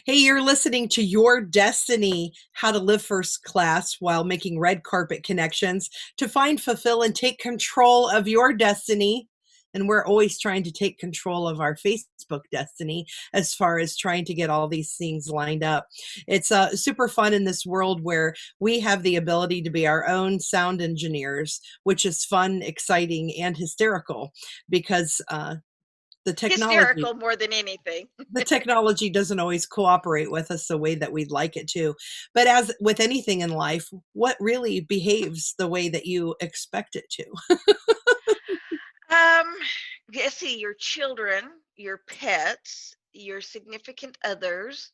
Hey, you're listening to Your Destiny, How to Live First Class While Making Red Carpet Connections to find, fulfill, and take control of your destiny. And we're always trying to take control of our Facebook destiny as far as trying to get all these things lined up. It's super fun in this world where we have the ability to be our own sound engineers, which is fun, exciting, and hysterical because the technology Hysterical more than anything. the technology doesn't always cooperate with us the way that we'd like it to. But as with anything in life, what really behaves the way that you expect it to? Um, let's see, your children, your pets, your significant others,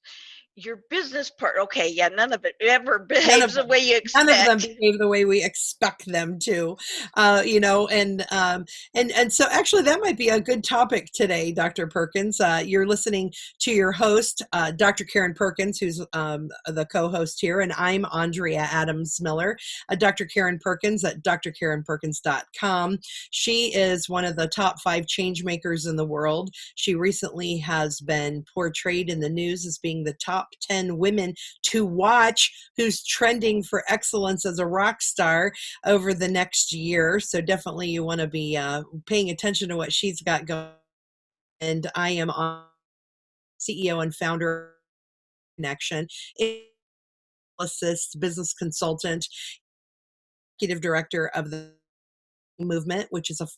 your business part. Okay, yeah, none of it ever None behaves of the them. way you None of them expect. behave the way we expect them to, and so actually that might be a good topic today, Dr. Perkins. You're listening to your host, Dr. Karen Perkins, who's the co-host here, and I'm Andrea Adams Miller. Dr. Karen Perkins at drkarenperkins.com. She is one of the top 5 change makers in the world. She recently has been portrayed in the news as being the top 10 women to watch who's trending for excellence as a rock star over the next year. So definitely you want to be paying attention to what she's got going. And I am on CEO and founder of Connection, assist business consultant, executive director of the movement, which is a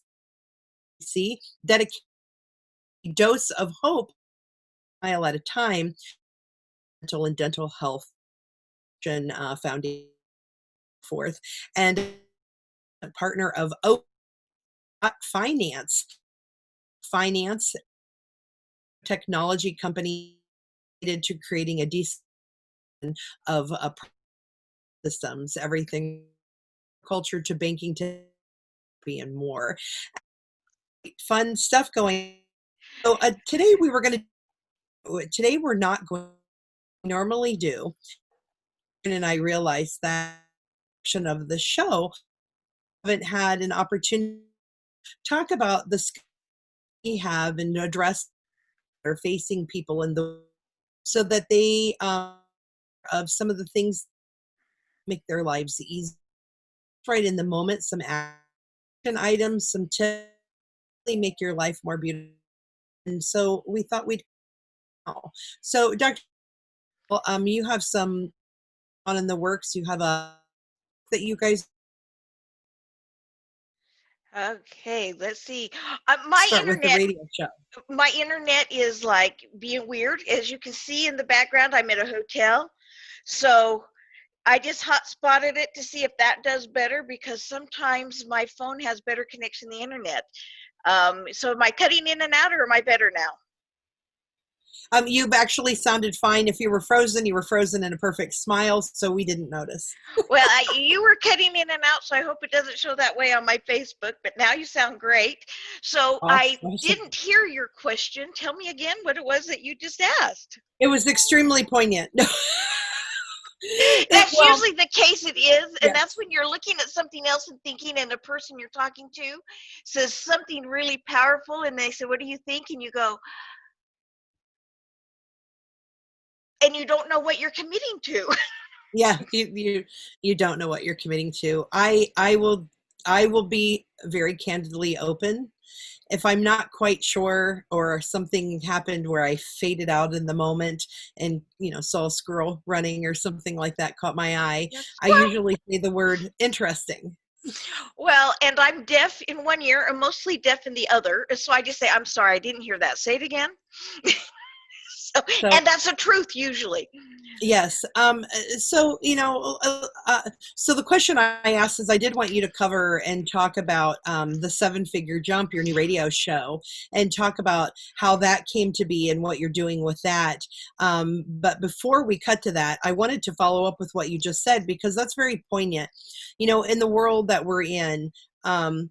dedicated dose of hope, a mile at a time, mental and dental health foundation forth, and a partner of Oak Finance technology company to creating a decent of systems, everything culture to banking to and more fun stuff going. So today we're not going to normally do, and I realized that section of the show haven't had an opportunity to talk about the skills we have and address are facing people in the so that they of some of the things make their lives easy right in the moment, some action items, some tips make your life more beautiful. And so we thought we'd so Dr. You have some on in the works. You have a that you guys Okay, let's see. My start with the internet, radio show. my internet is like being weird. As you can see in the background, I'm at a hotel. So I just hotspotted it to see if that does better because sometimes my phone has better connection than the internet. So am I cutting in and out or am I better now? You've actually sounded fine. If you were frozen in a perfect smile, so we didn't notice. Well, you were cutting in and out, so I hope it doesn't show that way on my Facebook, but now you sound great. So I Awesome. didn't hear your question. Tell me again what it was that you just asked. It was extremely poignant. That's Well, usually the case, it is, and yes. that's when you're looking at something else and thinking, and the person you're talking to says something really powerful, and they say, "What do you think?" And you go, and you don't know what you're committing to. Yeah, you don't know what you're committing to. I will be very candidly open. If I'm not quite sure or something happened where I faded out in the moment and, saw a squirrel running or something like that caught my eye, Yes. I usually say the word interesting. Well, and I'm deaf in one ear and mostly deaf in the other. So I just say, I'm sorry, I didn't hear that. Say it again. So, So and that's the truth usually. yes. So the question I asked is I did want you to cover and talk about the 7-Figure Jump, your new radio show, and talk about how that came to be and what you're doing with that. But before we cut to that, I wanted to follow up with what you just said because that's very poignant. In the world that we're in,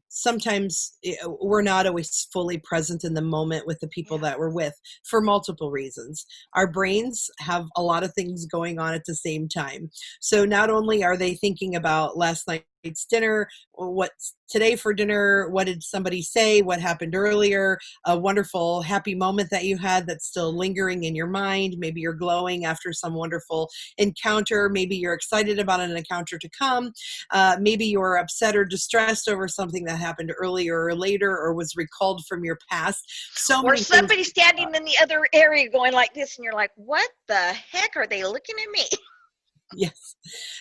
sometimes we're not always fully present in the moment with the people Yeah. that we're with for multiple reasons. Our brains have a lot of things going on at the same time. So not only are they thinking about last night's tonight's dinner, what's today for dinner, what did somebody say, what happened earlier, a wonderful happy moment that you had that's still lingering in your mind. Maybe you're glowing after some wonderful encounter. Maybe you're excited about an encounter to come. Maybe you're upset or distressed over something that happened earlier or later or was recalled from your past. So or many somebody things. standing in the other area going like this, and you're like, what the heck are they looking at me? Yes.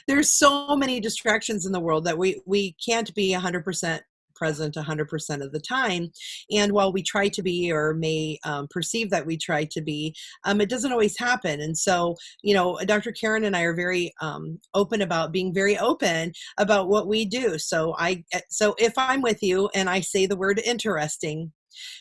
There's so many distractions in the world that we can't be 100% present 100% of the time. And while we try to be, or may perceive that we try to be, it doesn't always happen. And so, Dr. Karen and I are very open about being very open about what we do. So if I'm with you and I say the word interesting,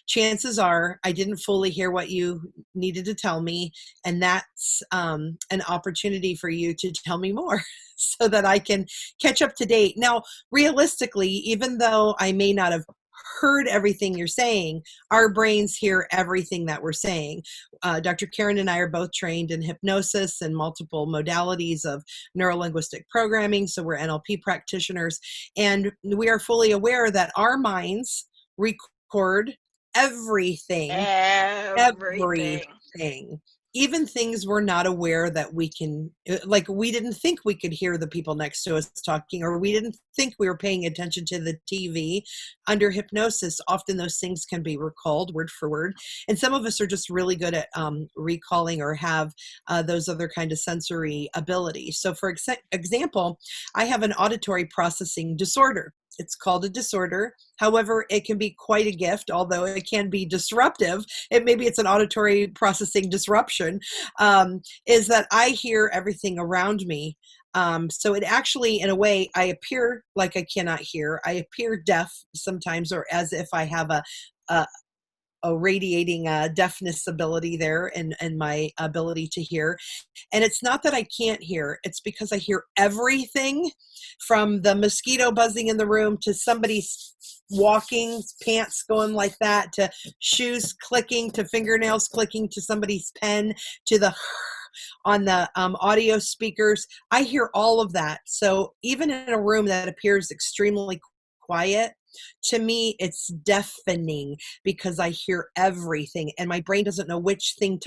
chances are I didn't fully hear what you needed to tell me, and that's an opportunity for you to tell me more so that I can catch up to date. Now, realistically, even though I may not have heard everything you're saying, our brains hear everything that we're saying. Dr. Karen and I are both trained in hypnosis and multiple modalities of neurolinguistic programming, so we're NLP practitioners, and we are fully aware that our minds record everything, even things we're not aware that we can, like we didn't think we could hear the people next to us talking, or we didn't think we were paying attention to the TV. Under hypnosis, often those things can be recalled word for word. And some of us are just really good at recalling or have those other kind of sensory abilities. So for example, I have an auditory processing disorder. It's called a disorder. However, it can be quite a gift, although it can be disruptive. Maybe it's an auditory processing disruption, is that I hear everything around me. So it actually, in a way, I appear like I cannot hear. I appear deaf sometimes, or as if I have a radiating deafness ability there and my ability to hear. And it's not that I can't hear, it's because I hear everything, from the mosquito buzzing in the room to somebody's walking, pants going like that, to shoes clicking, to fingernails clicking, to somebody's pen, to the on the audio speakers. I hear all of that. So even in a room that appears extremely quiet, to me, it's deafening because I hear everything and my brain doesn't know which thing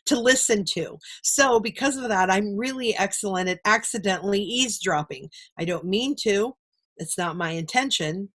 to listen to. So because of that, I'm really excellent at accidentally eavesdropping. I don't mean to. It's not my intention.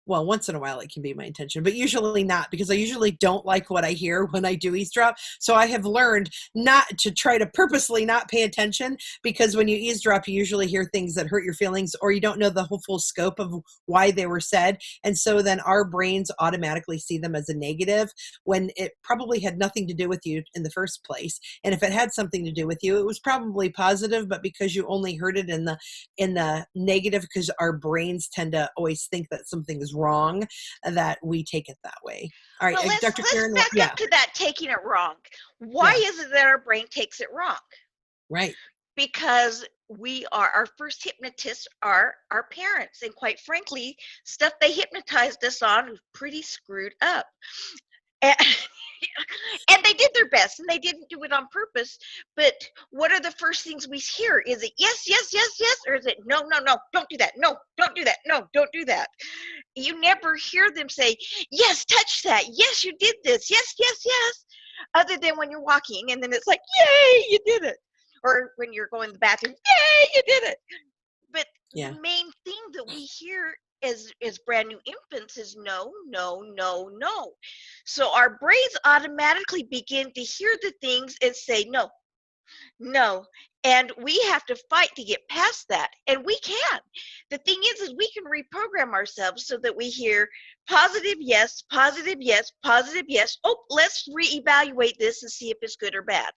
Well, once in a while it can be my intention, but usually not, because I usually don't like what I hear when I do eavesdrop. So I have learned not to try to purposely not pay attention, because when you eavesdrop, you usually hear things that hurt your feelings, or you don't know the whole full scope of why they were said. And so then our brains automatically see them as a negative when it probably had nothing to do with you in the first place. And if it had something to do with you, it was probably positive, but because you only heard it in the negative, because our brains tend to always think that something is wrong, that we take it that way. All right, well, Dr. Karen. Let's back up to that taking it wrong. Why is it that our brain takes it wrong? Right. Because our first hypnotists are our parents, and quite frankly, stuff they hypnotized us on was pretty screwed up. And they did their best, and they didn't do it on purpose. But what are the first things we hear? Is it yes, yes, yes, yes? Or is it no, no, no, don't do that. No, don't do that. No, don't do that. You never hear them say, yes, touch that. Yes, you did this. Yes, yes, yes. Other than when you're walking, and then it's like, yay, you did it. Or when you're going to the bathroom, yay, you did it. But the main thing that we hear as brand new infants is no, no, no, no. So our brains automatically begin to hear the things and say no, no. And we have to fight to get past that. And we can. The thing is we can reprogram ourselves so that we hear positive yes, positive yes, positive yes. Oh, let's reevaluate this and see if it's good or bad.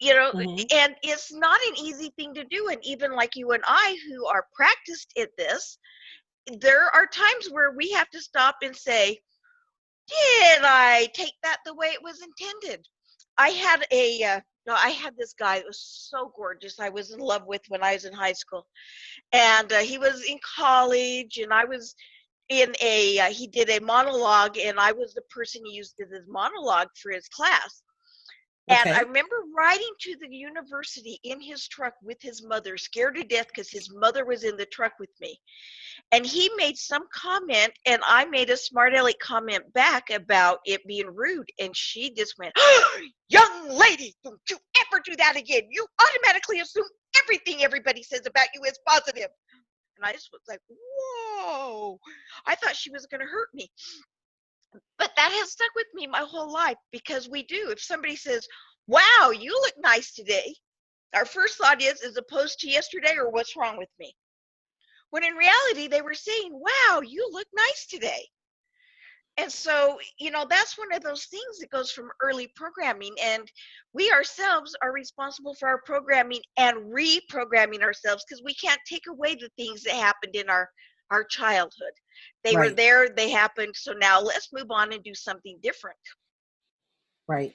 And it's not an easy thing to do. And even like you and I, who are practiced at this, there are times where we have to stop and say, did I take that the way it was intended? I had this guy that was so gorgeous. I was in love with when I was in high school, and he was in college, and I was in he did a monologue, and I was the person he used as his monologue for his class. And I Okay. remember riding to the university in his truck with his mother, scared to death because his mother was in the truck with me. And he made some comment, and I made a smart aleck comment back about it being rude. And she just went, "Young lady, don't you ever do that again. You automatically assume everything everybody says about you is positive." And I just was like, whoa. I thought she was going to hurt me. But that has stuck with me my whole life because we do. If somebody says, "Wow, you look nice today," our first thought is, as opposed to yesterday, or "What's wrong with me?" When in reality, they were saying, "Wow, you look nice today." And so, that's one of those things that goes from early programming. And we ourselves are responsible for our programming and reprogramming ourselves because we can't take away the things that happened in our childhood. They were Right. there, they happened. So now let's move on and do something different. Right.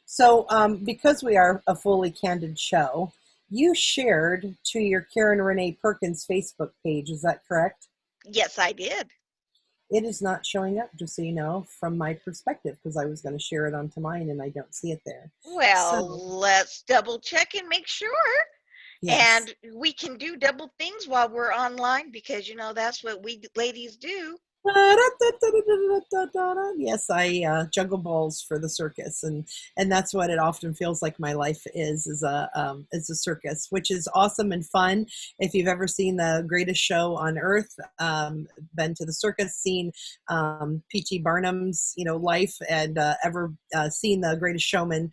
So, because we are a fully candid show, you shared to your Karen Renee Perkins Facebook page. Is that correct? Yes, I did. It is not showing up, just so you know, from my perspective, because I was going to share it onto mine and I don't see it there. Well, So, let's double check and make sure. yes. And we can do double things while we're online because, that's what we ladies do. Yes, I juggle balls for the circus, and that's what it often feels like my life is a circus, which is awesome and fun. If you've ever seen The Greatest Show on Earth, been to the circus, seen P.T. Barnum's life, and ever seen The Greatest Showman,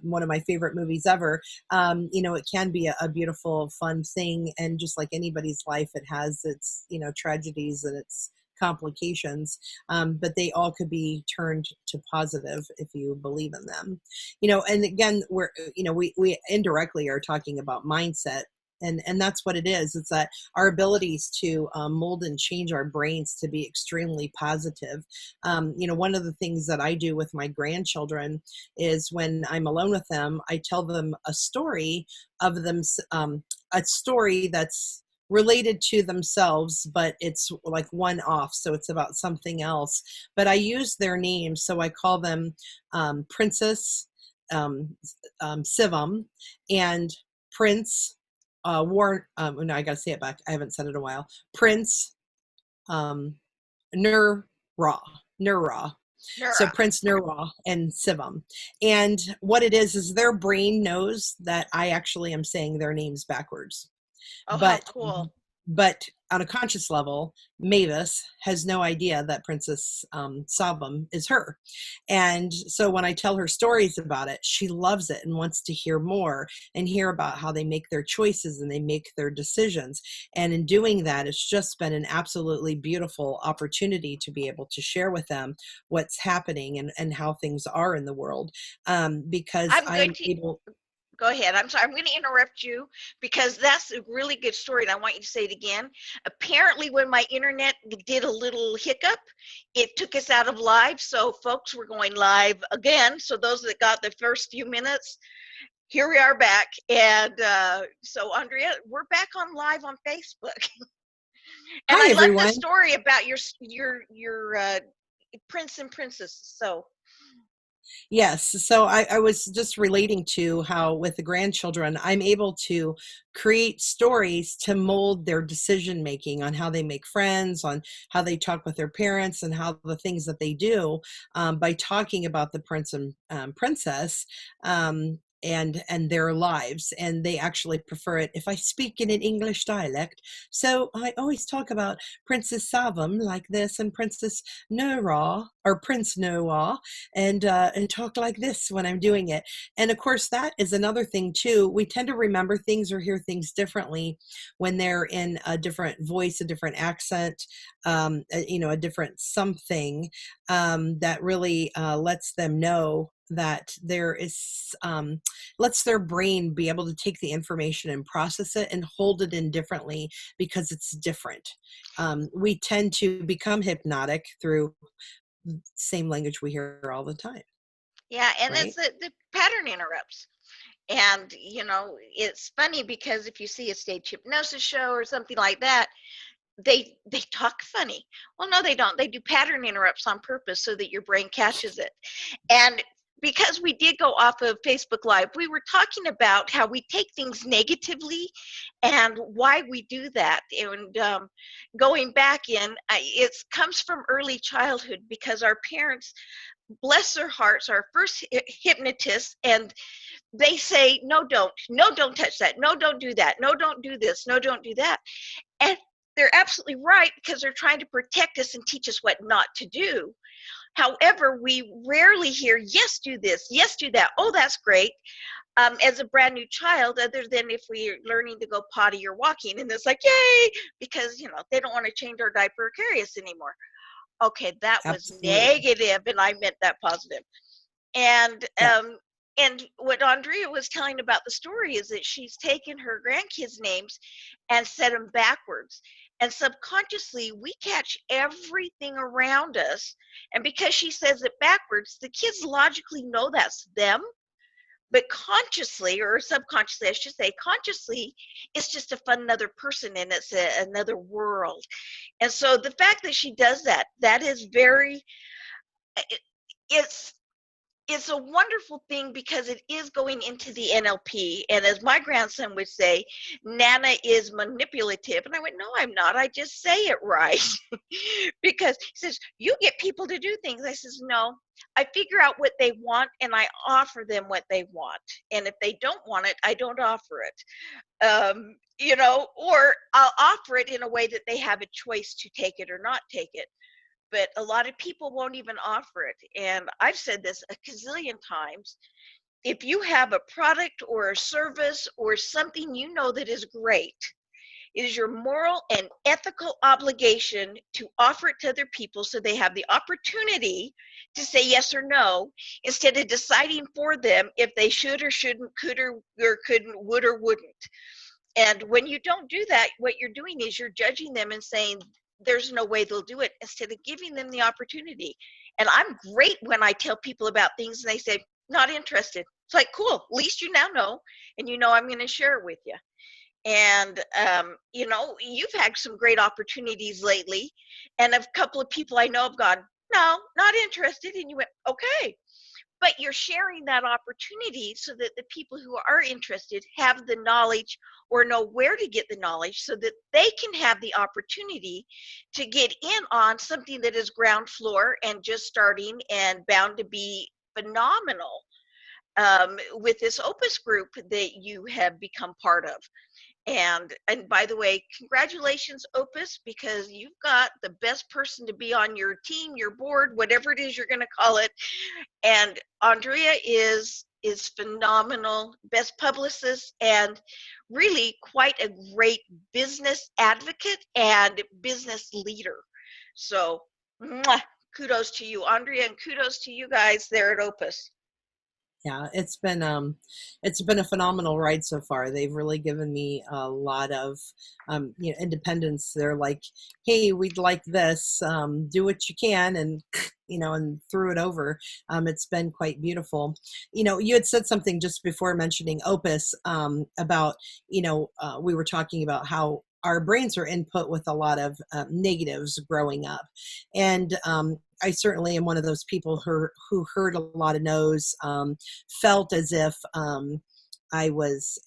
one of my favorite movies ever. It can be a beautiful, fun thing, and just like anybody's life, it has its tragedies and its complications, but they all could be turned to positive if you believe in them. And again, we indirectly are talking about mindset. And that's what it is. It's that our abilities to mold and change our brains to be extremely positive. One of the things that I do with my grandchildren is when I'm alone with them, I tell them a story of them, a story that's related to themselves, but it's like one off. So it's about something else. But I use their names. So I call them Princess Sivam and Prince Warren. No, I got to say it back. I haven't said it in a while. Prince Nur Ra. So Nura. Prince Nurwa and Sivam. And what it is their brain knows that I actually am saying their names backwards. Oh, how But cool. on a conscious level, Mavis has no idea that Princess Savam is her. And so when I tell her stories about it, she loves it and wants to hear more and hear about how they make their choices and they make their decisions. And in doing that, it's just been an absolutely beautiful opportunity to be able to share with them what's happening and how things are in the world, because I'm going I'm to able. Go ahead. I'm sorry. I'm going to interrupt you because that's a really good story, and I want you to say it again. Apparently, when my internet did a little hiccup, it took us out of live. So, folks, we're going live again. So, those that got the first few minutes, here we are back. And so, Andrea, we're back on live on Facebook. And Hi, I love the everyone. story about your prince and princess. So, Yes. So I was just relating to how with the grandchildren, I'm able to create stories to mold their decision making on how they make friends, on how they talk with their parents, and how the things that they do, by talking about the prince and princess. And their lives, and they actually prefer it if I speak in an English dialect. So I always talk about Princess Savam like this, and Princess Noah or Prince Noah, and talk like this when I'm doing it. And of course, that is another thing too. We tend to remember things or hear things differently when they're in a different voice, a different accent, a different something, that really lets them know that there is, lets their brain be able to take the information and process it and hold it in differently because it's different. We tend to become hypnotic through same language we hear all the time, yeah, and it's right? the pattern interrupts. And, it's funny because if you see a stage hypnosis show or something like that, they talk funny. Well, no, they don't. They do pattern interrupts on purpose so that your brain catches it. And because we did go off of Facebook Live, we were talking about how we take things negatively and why we do that. And going back in, it comes from early childhood because our parents, bless their hearts, are first hypnotists, and they say, no, don't touch that. No, don't do that. No, don't do this. No, don't do that. And they're absolutely right because they're trying to protect us and teach us what not to do. However, we rarely hear, yes, do this, yes, do that. Oh, that's great. As a brand new child, other than if we're learning to go potty or walking, and it's like, yay, because, they don't want to change our diaper or carry us anymore. Okay, that was negative, and I meant that positive. And and what Andrea was telling about the story is that she's taken her grandkids' names and said them backwards. And subconsciously, we catch everything around us. And because she says it backwards, the kids logically know that's them. But consciously, or subconsciously, I should say, consciously, it's just a fun another person and it's another world. And so the fact that she does that, that is very, it's a wonderful thing because it is going into the NLP. And as my grandson would say, Nana is manipulative. And I went, no, I'm not. I just say it right. Because he says, you get people to do things. I says, no, I figure out what they want and I offer them what they want. And if they don't want it, I don't offer it. Or I'll offer it in a way that they have a choice to take it or not take it. But a lot of people won't even offer it. And I've said this a gazillion times. If you have a product or a service or something that is great, it is your moral and ethical obligation to offer it to other people so they have the opportunity to say yes or no, instead of deciding for them if they should or shouldn't, could or couldn't, would or wouldn't. And when you don't do that, what you're doing is you're judging them and saying, there's no way they'll do it, instead of giving them the opportunity. And I'm great when I tell people about things and they say, not interested. It's like, cool, at least you now know, and I'm going to share it with you. And, you've had some great opportunities lately. And a couple of people I know have gone, no, not interested. And you went, okay. But you're sharing that opportunity so that the people who are interested have the knowledge or know where to get the knowledge so that they can have the opportunity to get in on something that is ground floor and just starting and bound to be phenomenal with this Opus group that you have become part of. And by the way, congratulations, Opus, because you've got the best person to be on your team, your board, whatever it is you're going to call it. And Andrea is phenomenal, best publicist, and really quite a great business advocate and business leader. So kudos to you, Andrea, and kudos to you guys there at Opus. Yeah, it's been a phenomenal ride so far. They've really given me a lot of independence. They're like, hey, we'd like this, do what you can, and and threw it over. It's been quite beautiful. You had said something just before mentioning Opus about we were talking about how our brains are input with a lot of negatives growing up, and I certainly am one of those people who heard a lot of no's, felt as if I was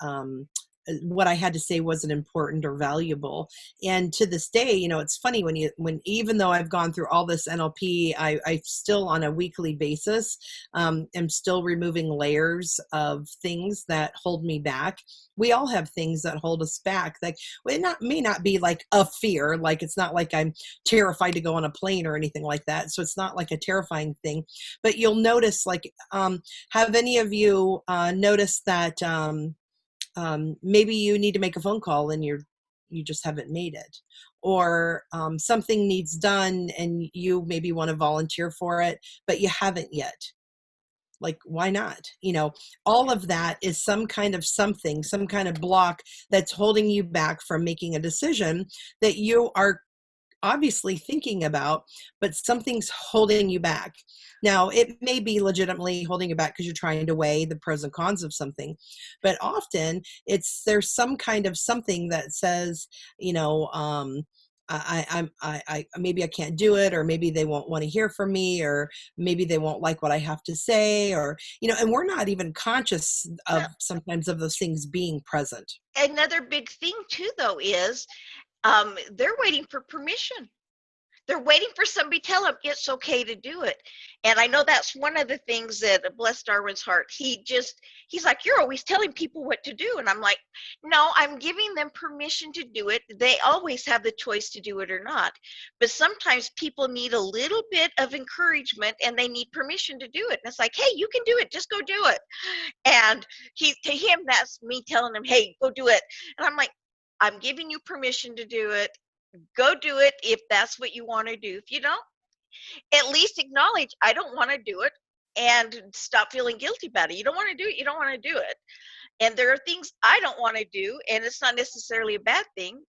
what I had to say wasn't important or valuable. And to this day, it's funny when even though I've gone through all this NLP, I still on a weekly basis am still removing layers of things that hold me back. We all have things that hold us back. Like may not be like a fear, like it's not like I'm terrified to go on a plane or anything like that. So it's not like a terrifying thing, but you'll notice have any of you noticed that maybe you need to make a phone call and you just haven't made it, or something needs done and you maybe want to volunteer for it, but you haven't yet. Like, why not? All of that is some kind of something, some kind of block that's holding you back from making a decision that you are obviously thinking about, but something's holding you back. Now, it may be legitimately holding you back because you're trying to weigh the pros and cons of something, but often there's some kind of something that says, maybe I can't do it, or maybe they won't want to hear from me, or maybe they won't like what I have to say, or, and we're not even conscious of Well, sometimes of those things being present. another big thing too, though, is they're waiting for permission. They're waiting for somebody to tell them it's okay to do it. And I know that's one of the things that bless Darwin's heart. He's like, you're always telling people what to do. And I'm like, no, I'm giving them permission to do it. They always have the choice to do it or not. But sometimes people need a little bit of encouragement and they need permission to do it. And it's like, hey, you can do it. Just go do it. And to him, that's me telling him, hey, go do it. And I'm like, I'm giving you permission to do it. Go do it if that's what you want to do. If you don't, at least acknowledge I don't want to do it and stop feeling guilty about it. You don't want to do it, you don't want to do it. And there are things I don't want to do, and it's not necessarily a bad thing.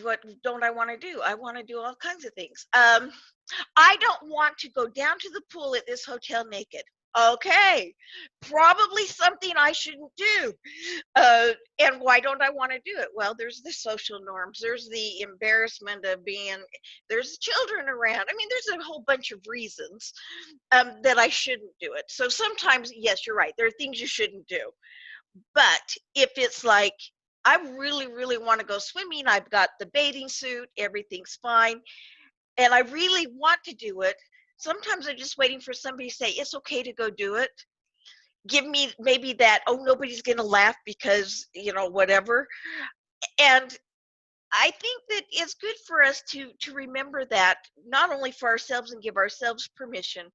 What don't I want to do? I want to do all kinds of things. I don't want to go down to the pool at this hotel naked. Okay, probably something I shouldn't do. And why don't I want to do it? Well, there's the social norms. There's the embarrassment of there's children around. I mean, there's a whole bunch of reasons that I shouldn't do it. So sometimes, yes, you're right. There are things you shouldn't do. But if it's like, I really, really want to go swimming, I've got the bathing suit, everything's fine, and I really want to do it, sometimes I'm just waiting for somebody to say, it's okay to go do it. Give me maybe that, oh, nobody's going to laugh because, whatever. And I think that it's good for us to remember that, not only for ourselves and give ourselves permission,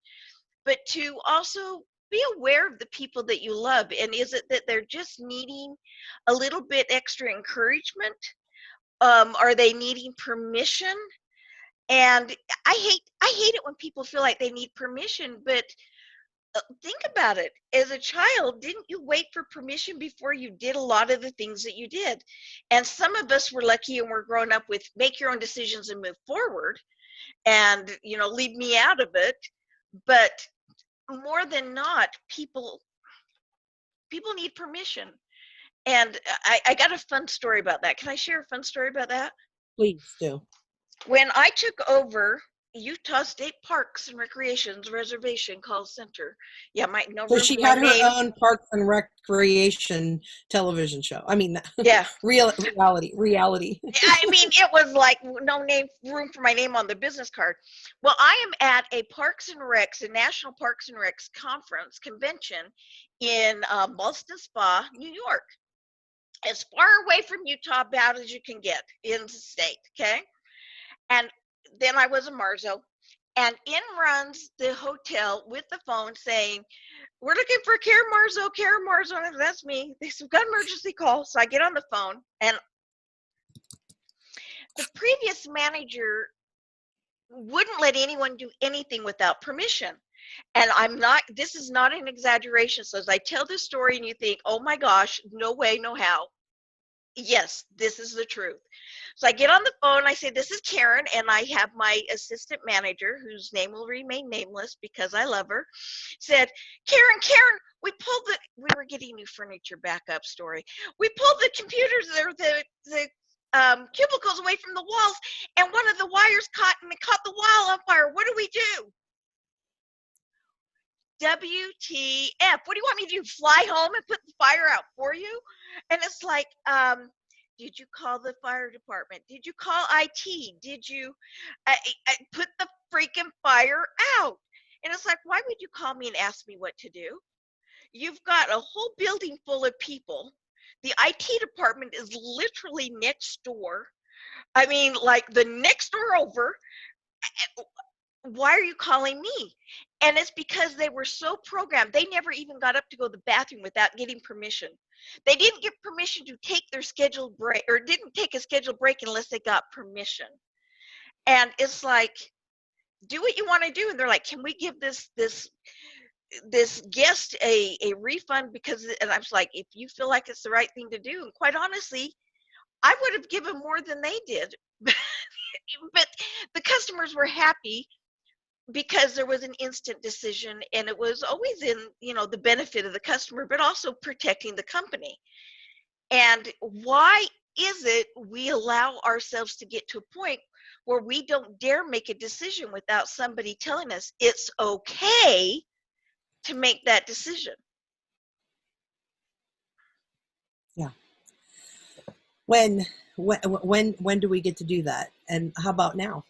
but to also be aware of the people that you love. And is it that they're just needing a little bit extra encouragement? Are they needing permission? And I hate it when people feel like they need permission, but think about it. As a child, didn't you wait for permission before you did a lot of the things that you did? And some of us were lucky and we're grown up with make your own decisions and move forward and, leave me out of it. But more than not, people need permission. And I got a fun story about that. Can I share a fun story about that? Please do. When I took over Utah State Parks and Recreation's reservation call center, So she had her own Parks and Recreation television show. I mean, yeah, reality. I mean, it was like no room for my name on the business card. Well, I am at a Parks and Recs, a National Parks and Recs convention in Ballston Spa, New York, as far away from Utah about as you can get in the state. Okay. And then I was a Marzo, and in runs the hotel with the phone saying, we're looking for Karen Marzo, and that's me. They said, we've got an emergency call. So I get on the phone, and the previous manager wouldn't let anyone do anything without permission. And this is not an exaggeration. So as I tell this story and you think, oh my gosh, no way, no how. Yes, this is the truth. So I get on the phone, I say, this is Karen, and I have my assistant manager, whose name will remain nameless because I love her, said, Karen, we were getting new furniture backup story. We pulled the computers, the cubicles away from the walls, and one of the wires caught the wall on fire. What do we do? WTF, what do you want me to do? Fly home and put the fire out for you? And it's like, did you call the fire department? Did you call IT? Did you put the freaking fire out? And it's like, why would you call me and ask me what to do? You've got a whole building full of people. The IT department is literally next door. I mean, like the next door over. Why are you calling me? And it's because they were so programmed. They never even got up to go to the bathroom without getting permission. They didn't get permission to take their scheduled break, or didn't take a scheduled break unless they got permission. And it's like, do what you want to do. And they're like, can we give this guest a refund? Because, and I was like, if you feel like it's the right thing to do. And quite honestly, I would have given more than they did. But the customers were happy because there was an instant decision, and it was always in, the benefit of the customer, but also protecting the company. And why is it we allow ourselves to get to a point where we don't dare make a decision without somebody telling us it's okay to make that decision? Yeah. When do we get to do that? And how about now?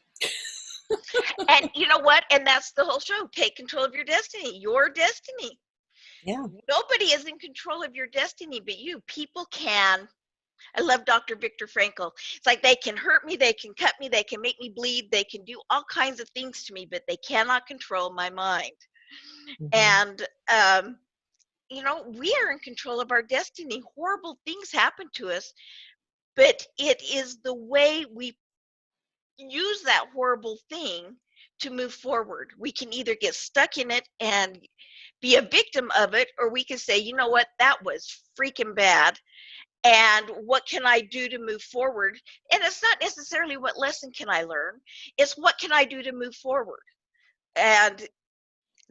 And you know what? And that's the whole show. Take control of your destiny. Your destiny. Yeah. Nobody is in control of your destiny but you. People can. I love Dr. Viktor Frankl. It's like they can hurt me, they can cut me, they can make me bleed, they can do all kinds of things to me, but they cannot control my mind. And we are in control of our destiny. Horrible things happen to us, but it is the way we use that horrible thing to move forward. We can either get stuck in it and be a victim of it, or we can say, you know what, that was freaking bad. And what can I do to move forward? And it's not necessarily what lesson can I learn. It's what can I do to move forward? And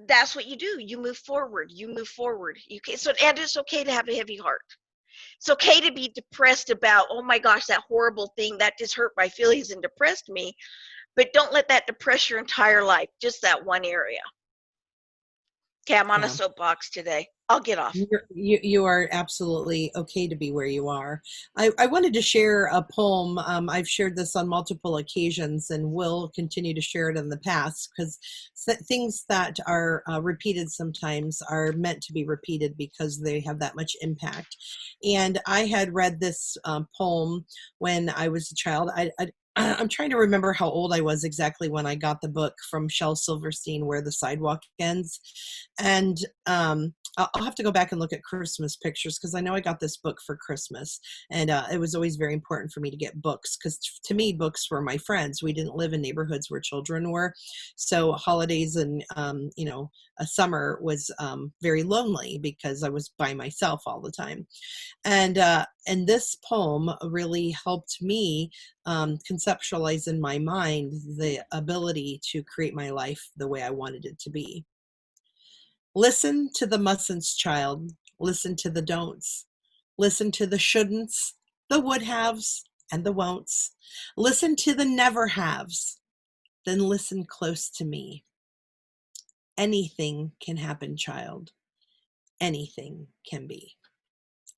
that's what you do. You move forward. You move forward. And it's okay to have a heavy heart. It's okay to be depressed about, oh my gosh, that horrible thing that just hurt my feelings and depressed me. But don't let that depress your entire life, just that one area. Okay, I'm on a soapbox today. I'll get off. You are absolutely okay to be where you are. I wanted to share a poem. I've shared this on multiple occasions and will continue to share it in the past, because things that are repeated sometimes are meant to be repeated because they have that much impact. And I had read this poem when I was a child. I'm trying to remember how old I was exactly when I got the book from Shel Silverstein, Where the Sidewalk Ends. And I'll have to go back and look at Christmas pictures, because I know I got this book for Christmas. And it was always very important for me to get books, because to me, books were my friends. We didn't live in neighborhoods where children were. So holidays and, a summer was very lonely because I was by myself all the time. And this poem really helped me conceptualize in my mind the ability to create my life the way I wanted it to be. Listen to the mustn'ts, child. Listen to the don'ts. Listen to the shouldn'ts, the would haves, and the won'ts. Listen to the never haves. Then listen close to me. Anything can happen, child. Anything can be.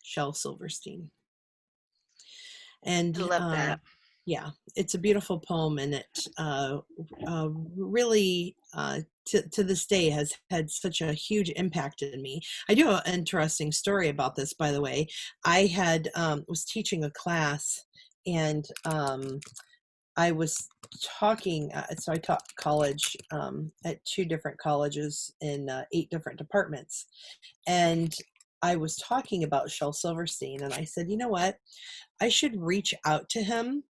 Shel Silverstein. And I love that. Yeah, it's a beautiful poem, and it really, to this day, has had such a huge impact in me. I do have an interesting story about this, by the way. I had was teaching a class, and I was talking, so I taught college at 2 different colleges in 8 different departments. And I was talking about Shel Silverstein, and I said, you know what? I should reach out to him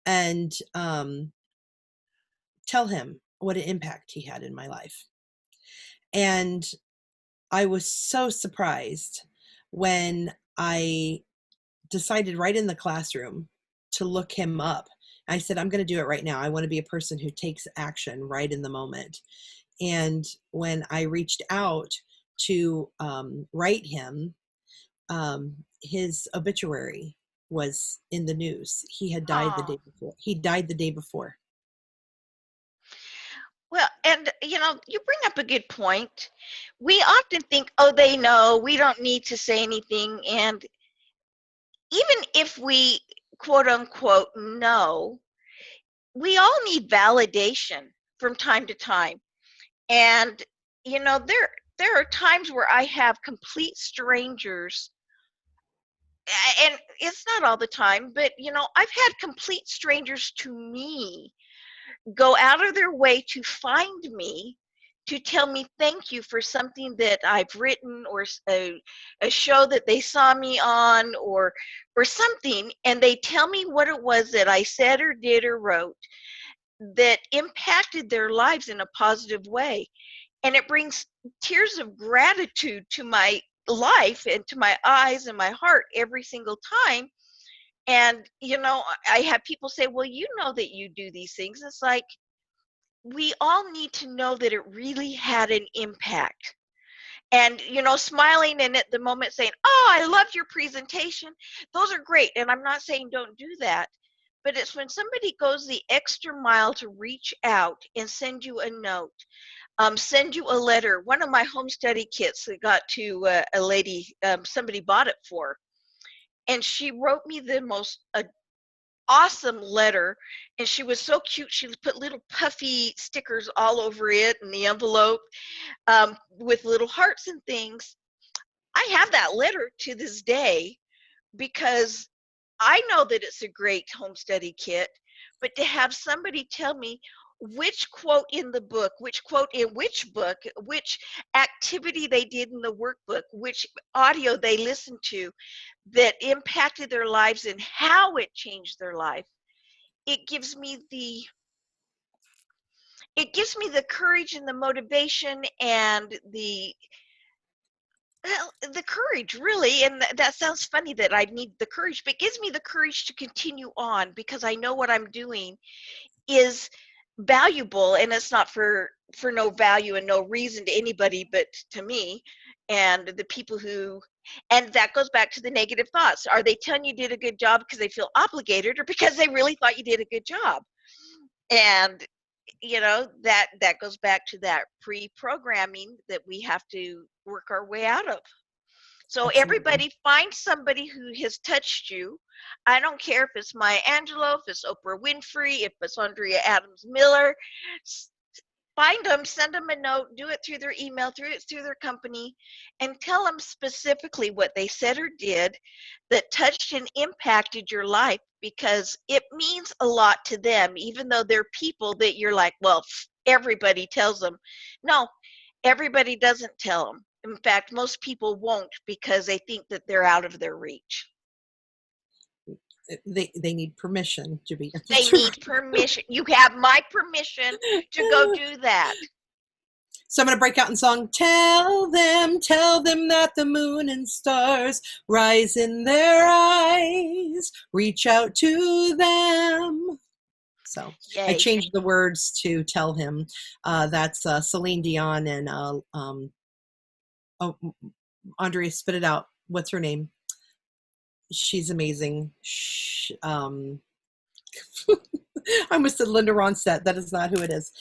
and tell him what an impact he had in my life. And I was so surprised when I decided right in the classroom to look him up. I said, I'm going to do it right now. I want to be a person who takes action right in the moment. And when I reached out to write him, his obituary was in the news. He had died the day before. He died the day before. Well, and you bring up a good point. We often think, oh, they know, we don't need to say anything. And even if we quote unquote know, we all need validation from time to time. And there are times where I have complete strangers, and it's not all the time, but I've had complete strangers to me go out of their way to find me, to tell me thank you for something that I've written, or a show that they saw me on, or something, and they tell me what it was that I said or did or wrote that impacted their lives in a positive way. And it brings tears of gratitude to my life and to my eyes and my heart every single time. And I have people say, well, you know that you do these things. It's like, we all need to know that it really had an impact. and smiling and at the moment saying, oh, I loved your presentation. Those are great, and I'm not saying don't do that, but it's when somebody goes the extra mile to reach out and send you a note, send you a letter. One of my home study kits that got to a lady, somebody bought it for, and she wrote me the most awesome letter, and she was so cute. She put little puffy stickers all over it and the envelope, with little hearts and things. I have that letter to this day because I know that it's a great home study kit, but to have somebody tell me which quote in the book, which quote in which book, which activity they did in the workbook, which audio they listened to that impacted their lives and how it changed their life, it gives me the courage and the motivation and the courage, really. And that sounds funny that I need the courage, but it gives me the courage to continue on because I know what I'm doing is valuable, and it's not for no value and no reason to anybody but to me and the people who. And that goes back to the negative thoughts. Are they telling you did a good job because they feel obligated or because they really thought you did a good job? And that goes back to that pre-programming that we have to work our way out of. So Absolutely. everybody find somebody who has touched you. I don't care if it's Maya Angelou, if it's Oprah Winfrey, if it's Andrea Adams Miller. Find them, send them a note, do it through their email, through their company, and tell them specifically what they said or did that touched and impacted your life, because it means a lot to them, even though they're people that you're like, well, everybody tells them. No, everybody doesn't tell them. In fact, most people won't because they think that they're out of their reach. They need permission to be. They need permission. You have my permission to go do that. So I'm going to break out in song. Tell them that the moon and stars rise in their eyes. Reach out to them. So Yay. I changed the words to tell him. That's Celine Dion and Andrea, spit it out. What's her name? She's amazing. I almost said Linda Ronstadt. That is not who it is.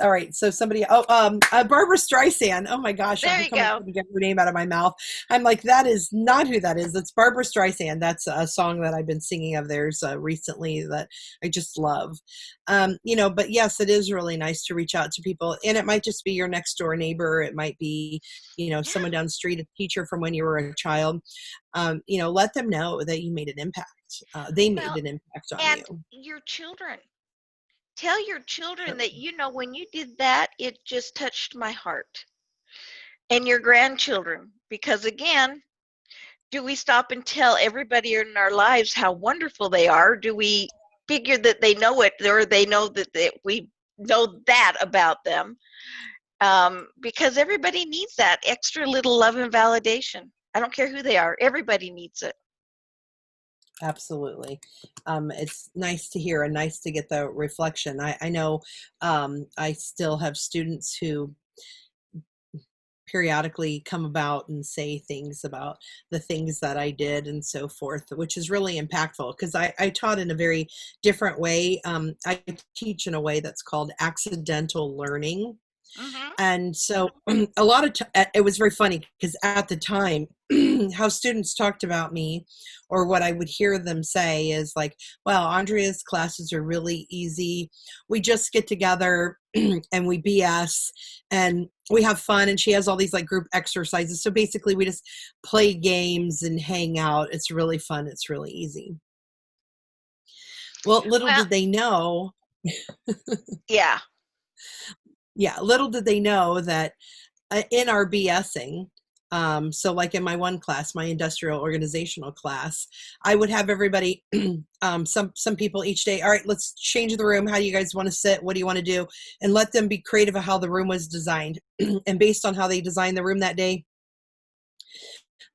All right, so somebody, Barbara Streisand. Oh my gosh, there you go. To get her name out of my mouth. I'm like, that is not who that is. It's Barbara Streisand. That's a song that I've been singing of theirs recently that I just love. But yes, it is really nice to reach out to people, and it might just be your next door neighbor. It might be, someone down the street, a teacher from when you were a child. Let them know that you made an impact. They made an impact on you. And your children. Tell your children that, when you did that, it just touched my heart. And your grandchildren, because again, do we stop and tell everybody in our lives how wonderful they are? Do we figure that they know it, or they know that we know that about them? Because everybody needs that extra little love and validation. I don't care who they are. Everybody needs it. Absolutely. It's nice to hear and nice to get the reflection. I know I still have students who periodically come about and say things about the things that I did and so forth, which is really impactful because I taught in a very different way. I teach in a way that's called accidental learning. Mm-hmm. And so a lot of it was very funny because at the time how students talked about me, or what I would hear them say is like, well, Andrea's classes are really easy. We just get together and we BS and we have fun, and she has all these like group exercises. So basically we just play games and hang out. It's really fun. It's really easy. Well, little did they know. Yeah. Yeah, little did they know that in our BSing, so like in my one class, my industrial organizational class, I would have everybody, some people each day, all right, let's change the room. How do you guys want to sit? What do you want to do? And let them be creative of how the room was designed. And based on how they designed the room that day,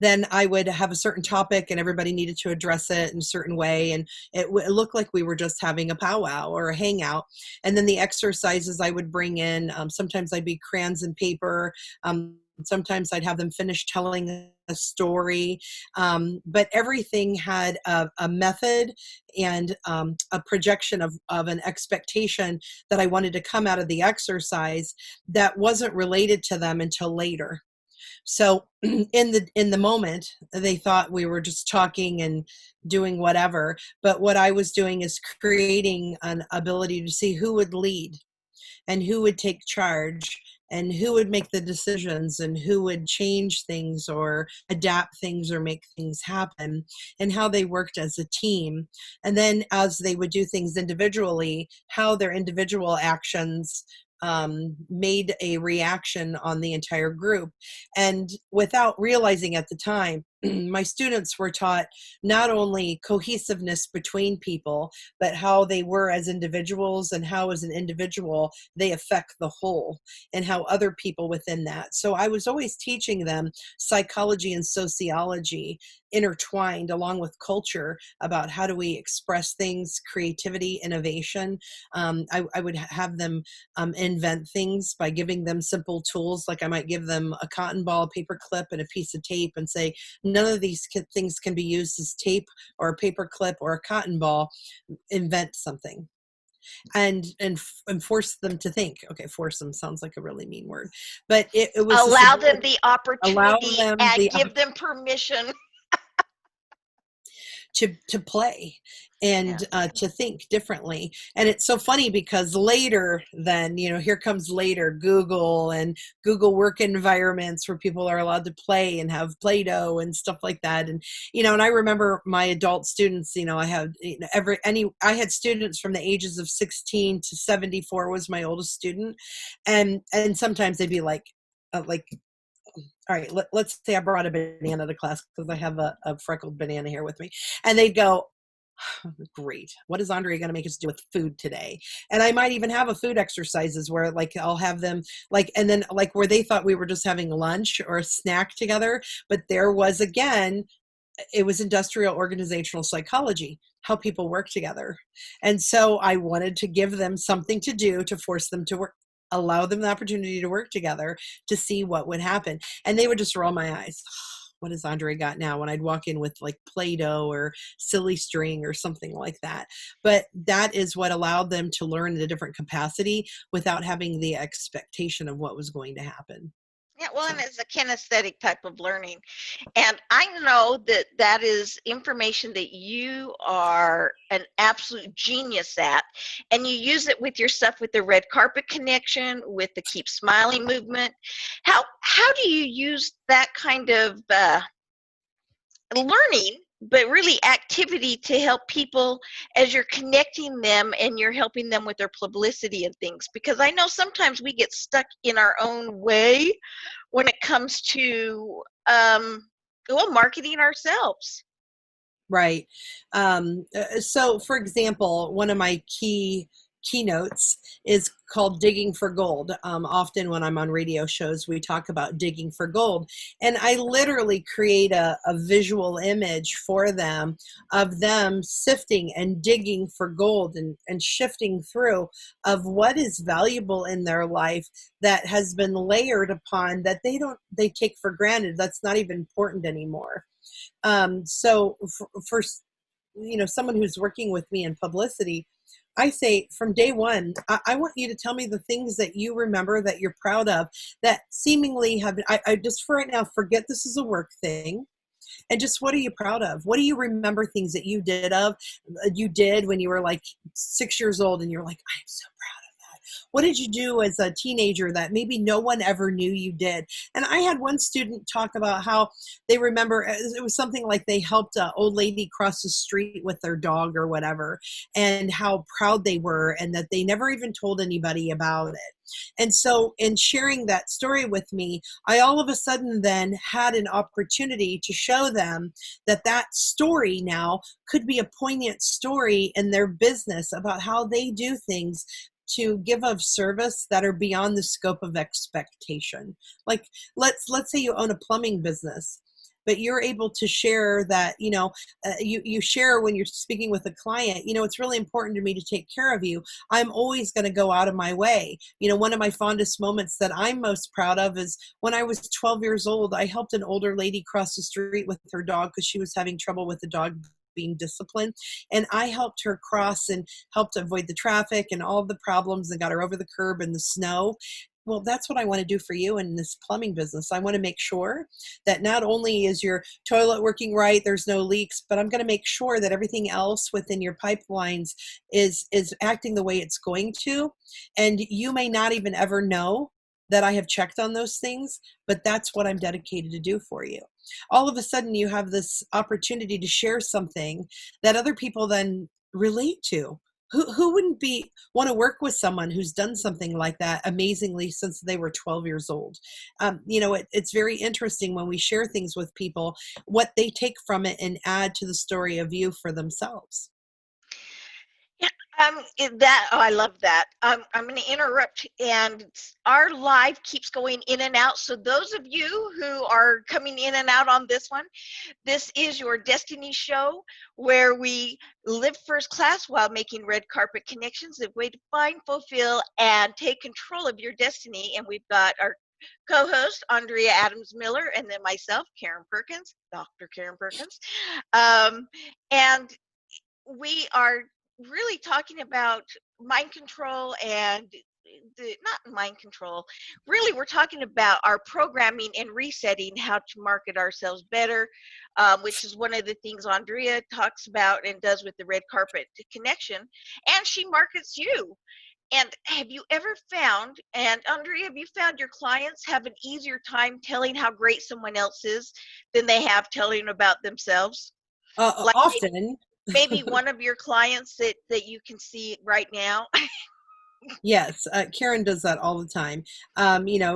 then I would have a certain topic and everybody needed to address it in a certain way. And it looked like we were just having a powwow or a hangout. And then the exercises I would bring in, sometimes I'd be crayons and paper. Sometimes I'd have them finish telling a story, but everything had a method and a projection of an expectation that I wanted to come out of the exercise that wasn't related to them until later. So in the moment, they thought we were just talking and doing whatever. But what I was doing is creating an ability to see who would lead and who would take charge and who would make the decisions and who would change things or adapt things or make things happen, and how they worked as a team. And then as they would do things individually, how their individual actions made a reaction on the entire group. And without realizing at the time, my students were taught not only cohesiveness between people, but how they were as individuals and how as an individual they affect the whole and how other people within that. So I was always teaching them psychology and sociology intertwined along with culture about how do we express things, creativity, innovation. I would have them invent things by giving them simple tools. Like I might give them a cotton ball, paper clip, and a piece of tape and say, none of these things can be used as tape or a paper clip or a cotton ball. Invent something. And force them to think. Okay, force them sounds like a really mean word, but it was allow them the allow opportunity them and give them permission to play and to think differently. And it's so funny because later then, here comes later Google and Google work environments where people are allowed to play and have Play-Doh and stuff like that. And, and I remember my adult students, I had I had students from the ages of 16 to 74 was my oldest student. And sometimes they'd be like, all right, let's say I brought a banana to class because I have a freckled banana here with me. And they'd go, great, what is Andrea going to make us do with food today? And I might even have a food exercises where I'll have them and then where they thought we were just having lunch or a snack together. But there was, again, it was industrial organizational psychology, how people work together. And so I wanted to give them something to do to force them to work, allow them the opportunity to work together to see what would happen. And they would just roll my eyes. What has Andre got now? When I'd walk in with Play-Doh or silly string or something like that. But that is what allowed them to learn in a different capacity without having the expectation of what was going to happen. Yeah, well, and it's a kinesthetic type of learning. And I know that that is information that you are an absolute genius at. And you use it with your stuff with the red carpet connection, with the keep smiling movement. How do you use that kind of learning, but really activity, to help people as you're connecting them and you're helping them with their publicity and things? Because I know sometimes we get stuck in our own way when it comes to marketing ourselves. Right. So for example, one of my keynotes is called Digging for Gold. Often when I'm on radio shows, we talk about digging for gold. And I literally create a visual image for them of them sifting and digging for gold and shifting through of what is valuable in their life that has been layered upon that they take for granted. That's not even important anymore. So for someone who's working with me in publicity, I say from day one, I want you to tell me the things that you remember that you're proud of that seemingly have been, I just for right now, forget this is a work thing. And just what are you proud of? What do you remember things that you did when you were 6 years old and you're like, I'm so proud. What did you do as a teenager that maybe no one ever knew you did? And I had one student talk about how they remember, it was something like they helped an old lady cross the street with their dog or whatever, and how proud they were and that they never even told anybody about it. And so in sharing that story with me, I all of a sudden then had an opportunity to show them that story now could be a poignant story in their business about how they do things to give of service that are beyond the scope of expectation. Let's say you own a plumbing business. but you're able to share that, you share when you're speaking with a client, it's really important to me to take care of you. I'm always going to go out of my way. One of my fondest moments that I'm most proud of is when I was 12 years old, I helped an older lady cross the street with her dog because she was having trouble with the dog being disciplined. And I helped her cross and helped avoid the traffic and all the problems and got her over the curb in the snow. Well, that's what I want to do for you in this plumbing business. I want to make sure that not only is your toilet working right, there's no leaks, but I'm going to make sure that everything else within your pipelines is acting the way it's going to. And you may not even ever know that I have checked on those things, but that's what I'm dedicated to do for you. All of a sudden, you have this opportunity to share something that other people then relate to. Who wouldn't want to work with someone who's done something like that amazingly since they were 12 years old? It's very interesting when we share things with people, what they take from it and add to the story of you for themselves. Yeah, I love that. I'm going to interrupt, and our live keeps going in and out. So those of you who are coming in and out on this one, this is your Destiny Show, where we live first class while making red carpet connections, a way to find, fulfill, and take control of your destiny. And we've got our co-host Andrea Adams Miller, and then myself, Karen Perkins, Dr. Karen Perkins, and we are really talking about mind control and not mind control. Really, we're talking about our programming and resetting, how to market ourselves better, which is one of the things Andrea talks about and does with the red carpet connection. And she markets you. And have you ever found, and Andrea, have you found your clients have an easier time telling how great someone else is than they have telling about themselves? Like Often. Maybe one of your clients that you can see right now. Yes, Karen does that all the time.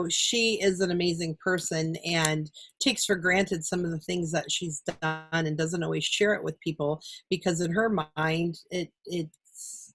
She is an amazing person and takes for granted some of the things that she's done and doesn't always share it with people because in her mind, it's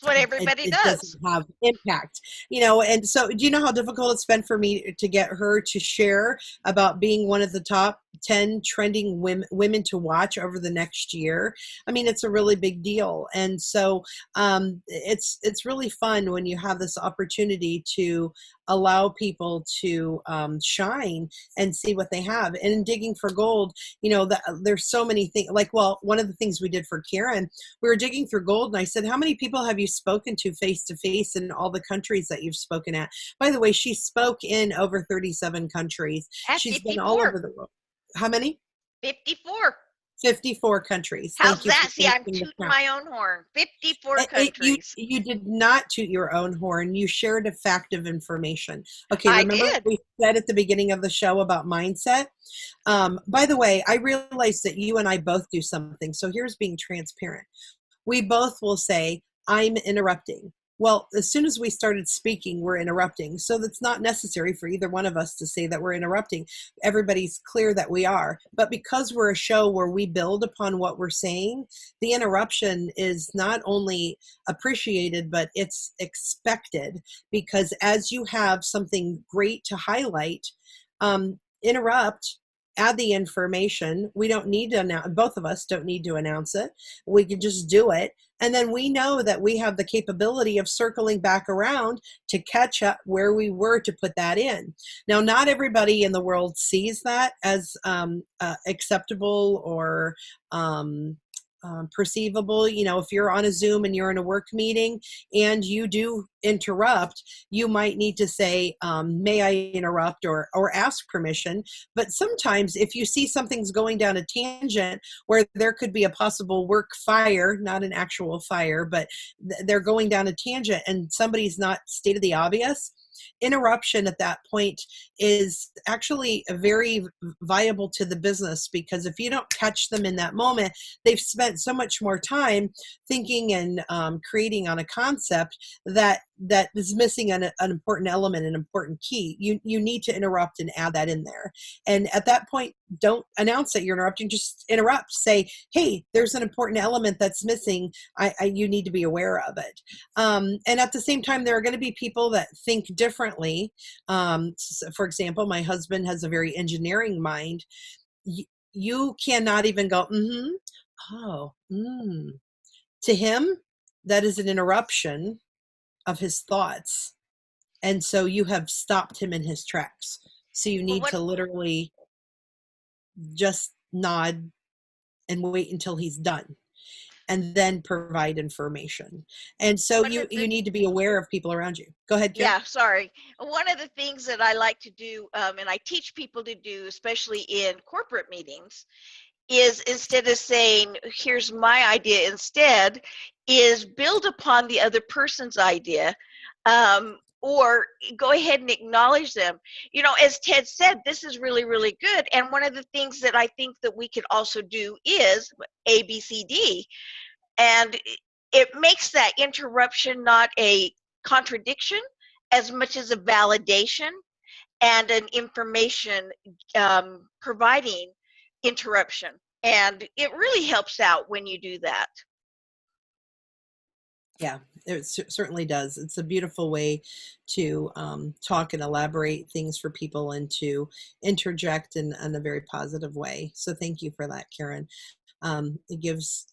what everybody does. Doesn't have impact, and so do you know how difficult it's been for me to get her to share about being one of the top 10 trending women to watch over the next year? I mean, it's a really big deal. And so it's really fun when you have this opportunity to allow people to shine and see what they have. And in Digging for Gold, there's so many things. One of the things we did for Karen, we were digging through gold, and I said, how many people have you spoken to face to face in all the countries that you've spoken at? By the way, she spoke in over 37 countries. She's 54. been all over the world. How many? 54. 54 countries. How's that? See, I'm tooting my own horn. 54 countries. You did not toot your own horn. You shared a fact of information. Okay, remember what we said at the beginning of the show about mindset? By the way, I realized that you and I both do something. So here's being transparent. We both will say, I'm interrupting. Well, as soon as we started speaking, we're interrupting. So that's not necessary for either one of us to say that we're interrupting. Everybody's clear that we are. But because we're a show where we build upon what we're saying, the interruption is not only appreciated, but it's expected. Because as you have something great to highlight, interrupt. Add the information. We don't need to announce, both of us don't need to announce it. We can just do it. And then we know that we have the capability of circling back around to catch up where we were to put that in. Now, not everybody in the world sees that as acceptable or perceivable. If you're on a Zoom and you're in a work meeting and you do interrupt, you might need to say, may I interrupt, or ask permission. But sometimes if you see something's going down a tangent where there could be a possible work fire, not an actual fire, but they're going down a tangent and somebody's not stated the obvious, interruption at that point is actually very viable to the business, because if you don't catch them in that moment, they've spent so much more time thinking and creating on a concept that that is missing an important element, an important key, you need to interrupt and add that in there. And at that point, don't announce that you're interrupting, just interrupt. Say, hey, there's an important element that's missing. You need to be aware of it. And at the same time, there are going to be people that think differently. For example, my husband has a very engineering mind. You cannot even go, oh, to him, that is an interruption of his thoughts. And so you have stopped him in his tracks. So you need to literally just nod and wait until he's done, and then provide information. And so you need to be aware of people around you. Go ahead, Karen. Yeah, sorry. One of the things that I like to do, and I teach people to do, especially in corporate meetings, is instead of saying, here's my idea, instead is build upon the other person's idea, or go ahead and acknowledge them. You know, as Ted said, this is really, really good. And one of the things that I think that we could also do is ABCD. And it makes that interruption not a contradiction as much as a validation and an information providing interruption. And it really helps out when you do that. Yeah, it certainly does. It's a beautiful way to talk and elaborate things for people, and to interject in a very positive way. So thank you for that, Karen. It gives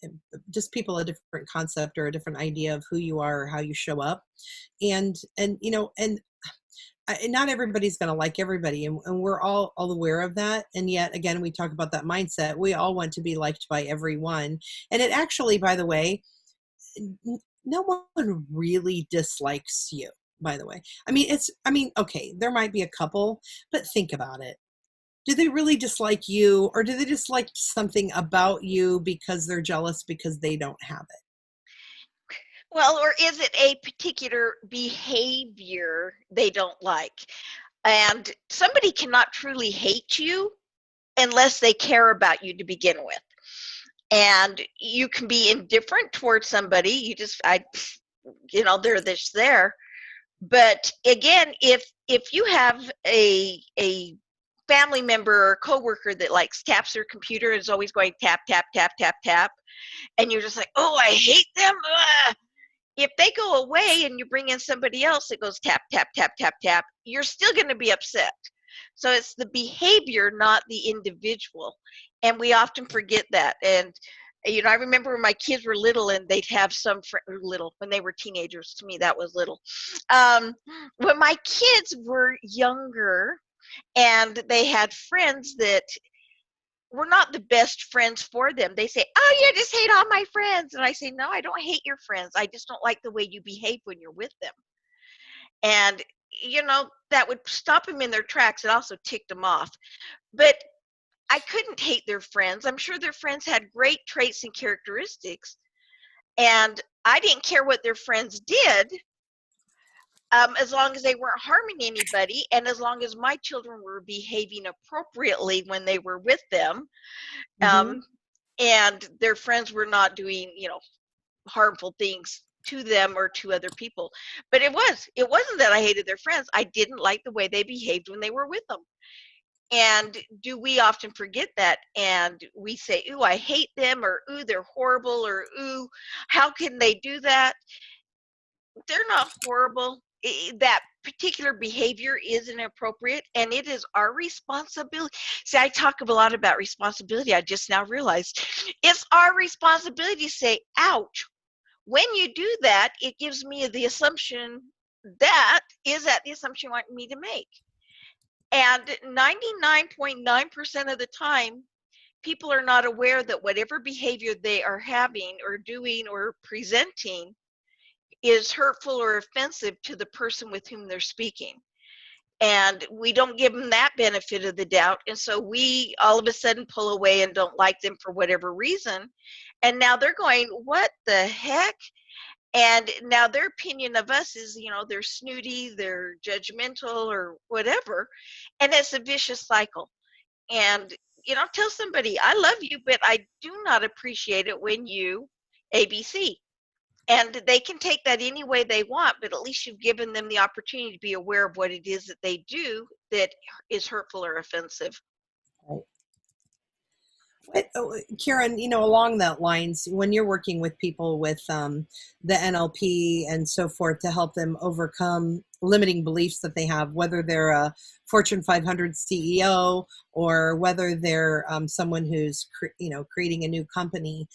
just people a different concept or a different idea of who you are or how you show up. And you know, and not everybody's going to like everybody, and we're all aware of that. And yet again, we talk about that mindset. We all want to be liked by everyone. And it actually, by the way, no one really dislikes you, by the way. I mean, okay, there might be a couple, but think about it. Do they really dislike you, or do they dislike something about you because they're jealous because they don't have it? Well, or is it a particular behavior they don't like? And somebody cannot truly hate you unless they care about you to begin with. And you can be indifferent towards somebody. They're this there. But again, if you have a family member or coworker that taps their computer and is always going tap, tap, tap, tap, tap, and you're just like, oh, I hate them. If they go away and you bring in somebody else that goes tap, tap, tap, tap, tap, you're still going to be upset. So it's the behavior, not the individual. And we often forget that. And, you know, I remember when my kids were little and they'd have when they were teenagers. To me, that was little. When my kids were younger and they had friends that were not the best friends for them, they say, oh, you just hate all my friends. And I say, no, I don't hate your friends. I just don't like the way you behave when you're with them. And you know, that would stop them in their tracks. It also ticked them off. But I couldn't hate their friends. I'm sure their friends had great traits and characteristics. And I didn't care what their friends did, as long as they weren't harming anybody, and as long as my children were behaving appropriately when they were with them, and their friends were not doing, you know, harmful things to them or to other people. But it wasn't that I hated their friends. I didn't like the way they behaved when they were with them. And do we often forget that? And we say, ooh, I hate them, or ooh, they're horrible, or ooh, how can they do that? They're not horrible. That particular behavior is inappropriate, and it is our responsibility. See, I talk a lot about responsibility. I just now realized it's our responsibility to say, ouch. When you do that, it gives me the assumption that the assumption you want me to make. And 99.9% of the time, people are not aware that whatever behavior they are having or doing or presenting is hurtful or offensive to the person with whom they're speaking. And we don't give them that benefit of the doubt. And so we all of a sudden pull away and don't like them for whatever reason. And now they're going, what the heck? And now their opinion of us is, you know, they're snooty, they're judgmental, or whatever. And it's a vicious cycle. And, you know, tell somebody, I love you, but I do not appreciate it when you ABC. And they can take that any way they want, but at least you've given them the opportunity to be aware of what it is that they do that is hurtful or offensive. Right. Karen, along that lines, when you're working with people with the NLP and so forth to help them overcome limiting beliefs that they have, whether they're a Fortune 500 CEO or whether they're someone who's creating a new company,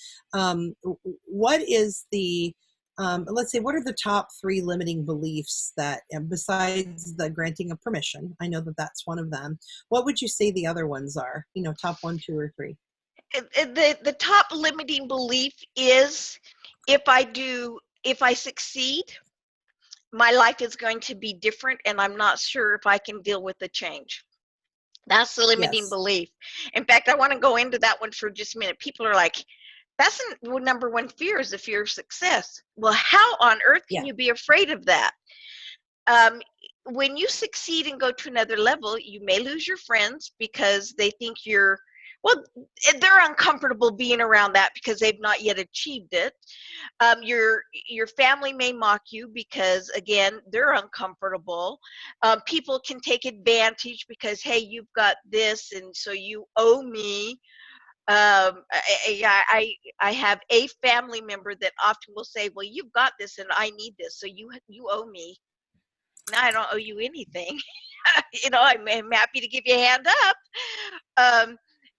what is the let's say, what are the top 3 limiting beliefs that, besides the granting of permission? I know that that's one of them. What would you say the other ones are? Top 1, 2, or 3. The top limiting belief is if I succeed, my life is going to be different, and I'm not sure if I can deal with the change. That's the limiting belief. In fact, I want to go into that one for just a minute. People are like, that's the number one fear, is the fear of success. Well, how on earth can you be afraid of that? When you succeed and go to another level, you may lose your friends because they think they're uncomfortable being around that because they've not yet achieved it. Your family may mock you because, again, they're uncomfortable. People can take advantage because, hey, you've got this, and so you owe me. I have a family member that often will say, well, you've got this and I need this, so you owe me. No, I don't owe you anything. I'm happy to give you a hand up.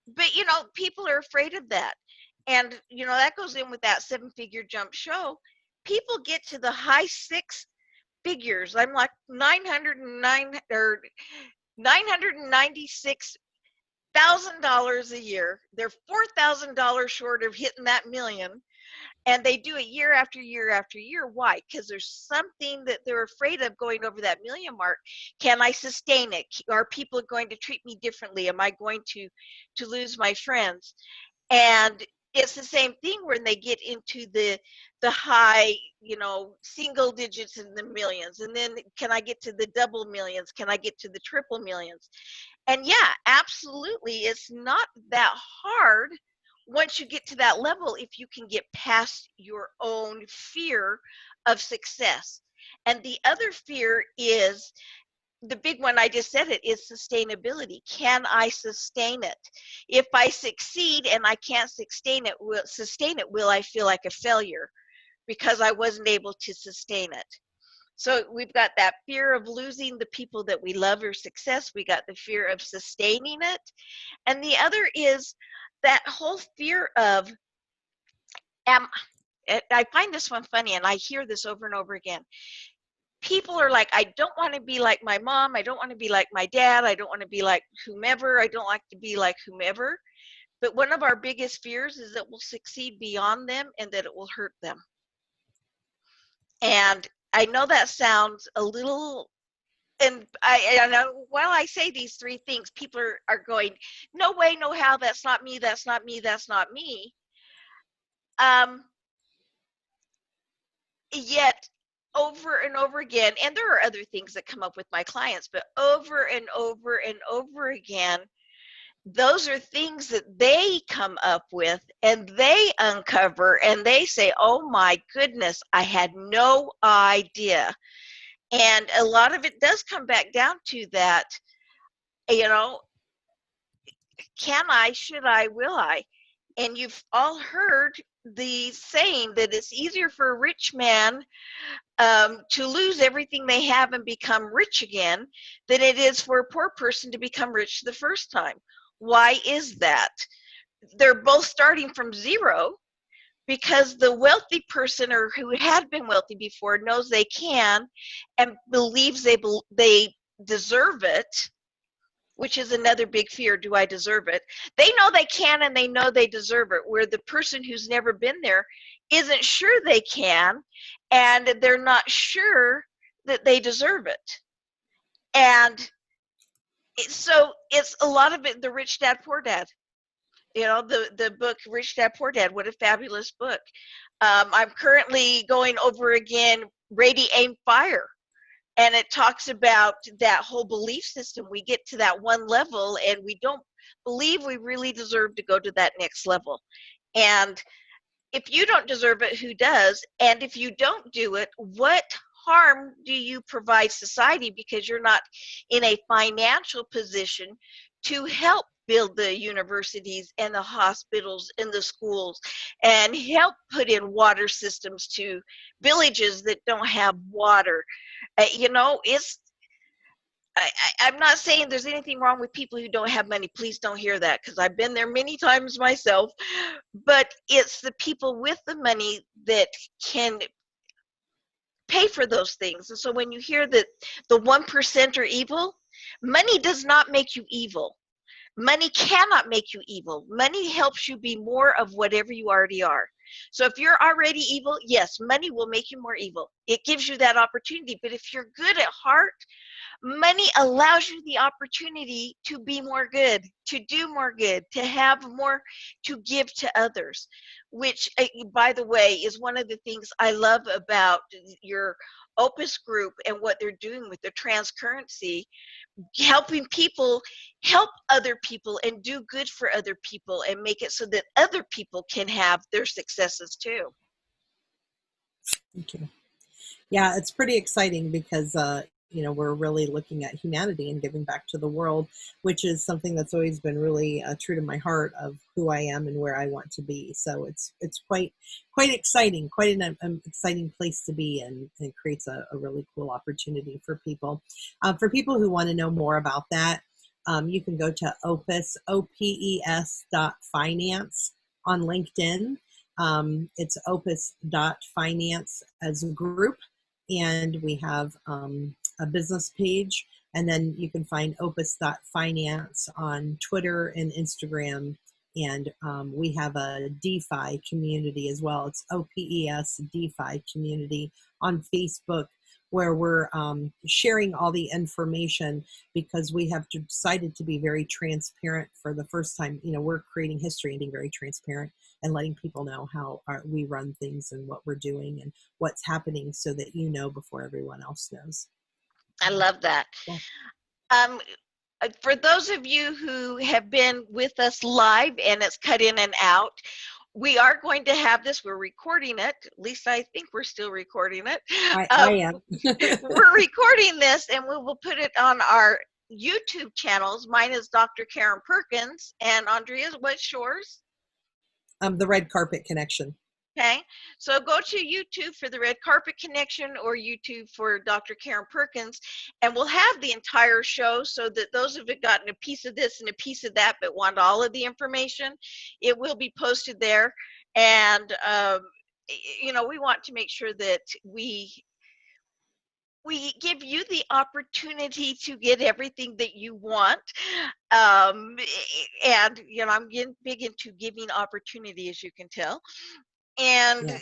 But, people are afraid of that. And, that goes in with that 7-figure jump show. People get to the high 6 figures. I'm like $996,000 a year. They're $4,000 short of hitting that million. And they do it year after year after year. Why? Because there's something that they're afraid of going over that million mark. Can I sustain it? Are people going to treat me differently? Am I going to lose my friends? And it's the same thing when they get into the high, single digits in the millions. And then can I get to the double millions? Can I get to the triple millions? And yeah, absolutely. It's not that hard once you get to that level, if you can get past your own fear of success. And the other fear is, the big one, I just said it, is sustainability. Can I sustain it? If I succeed and I can't sustain it, will I feel like a failure because I wasn't able to sustain it? So we've got that fear of losing the people that we love or success. We got the fear of sustaining it. And the other is that whole fear of, I find this one funny, and I hear this over and over again. People are like, I don't want to be like my mom. I don't want to be like my dad. I don't want to be like whomever. I don't like to be like whomever. But one of our biggest fears is that we'll succeed beyond them and that it will hurt them. And I know that sounds a little, and I know while I say these 3 things, people are going, no way, no how, that's not me, that's not me, that's not me. Yet over and over again, and there are other things that come up with my clients, but over and over and over again, those are things that they come up with and they uncover and they say, oh my goodness, I had no idea. And a lot of it does come back down to that, can I, should I, will I? And you've all heard the saying that it's easier for a rich man to lose everything they have and become rich again than it is for a poor person to become rich the first time. Why is that? They're both starting from zero, because the wealthy person, or who had been wealthy before, knows they can and believes they deserve it, which is another big fear. Do I deserve it? They know they can and they know they deserve it, where the person who's never been there isn't sure they can, and they're not sure that they deserve it. And so it's a lot of it, the Rich Dad, Poor Dad. The book Rich Dad, Poor Dad, what a fabulous book. I'm currently going over again Ready, Aim, Fire. And it talks about that whole belief system. We get to that one level and we don't believe we really deserve to go to that next level. And if you don't deserve it, who does? And if you don't do it, what harm do you provide society because you're not in a financial position to help build the universities and the hospitals and the schools and help put in water systems to villages that don't have water? You know, I'm not saying there's anything wrong with people who don't have money. Please don't hear that, because I've been there many times myself. But it's the people with the money that can pay for those things. And so when you hear that the 1% are evil, money does not make you evil. Money cannot make you evil. Money helps you be more of whatever you already are. So if you're already evil, yes, money will make you more evil. It gives you that opportunity. But if you're good at heart, money allows you the opportunity to be more good, to do more good, to have more to give to others, which, by the way, is one of the things I love about your Opus group and what they're doing with the transcurrency, helping people help other people and do good for other people and make it so that other people can have their successes too. Thank you. Yeah, it's pretty exciting because we're really looking at humanity and giving back to the world, which is something that's always been really true to my heart of who I am and where I want to be. So it's quite exciting, quite an exciting place to be, and it creates a really cool opportunity for people. For people who want to know more about that, you can go to opes.finance on LinkedIn. It's opus.finance as a group, and we have a business page, and then you can find opus.finance on Twitter and Instagram, and we have a DeFi community as well. It's OPES DeFi community on Facebook, where we're sharing all the information because we have decided to be very transparent for the first time. We're creating history and being very transparent and letting people know how we run things and what we're doing and what's happening, so that before everyone else knows. I love that. Yeah. For those of you who have been with us live and it's cut in and out, we are going to have this. We're recording it. At least I think we're still recording it. I am. We're recording this, and we will put it on our YouTube channels. Mine is Dr. Karen Perkins, and Andrea's, what's yours? The Red Carpet Connection. Okay, so go to YouTube for the Red Carpet Connection or YouTube for Dr. Karen Perkins, and we'll have the entire show so that those who have gotten a piece of this and a piece of that but want all of the information, it will be posted there. And, we want to make sure that we give you the opportunity to get everything that you want. And, I'm getting big into giving opportunity, as you can tell. And yeah.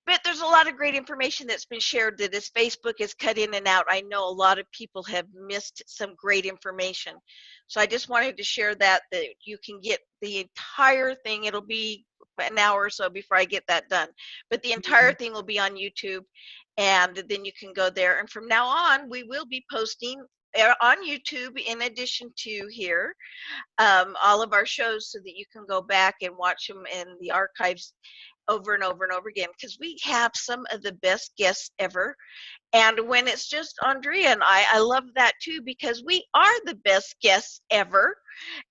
But there's a lot of great information that's been shared that as Facebook is cut in and out, I know a lot of people have missed some great information. So I just wanted to share that you can get the entire thing. It'll be an hour or so before I get that done. But the entire thing will be on YouTube, and then you can go there. And from now on, we will be posting on YouTube, in addition to here, all of our shows, so that you can go back and watch them in the archives over and over and over again, because we have some of the best guests ever. And when it's just Andrea and I love that too, because we are the best guests ever,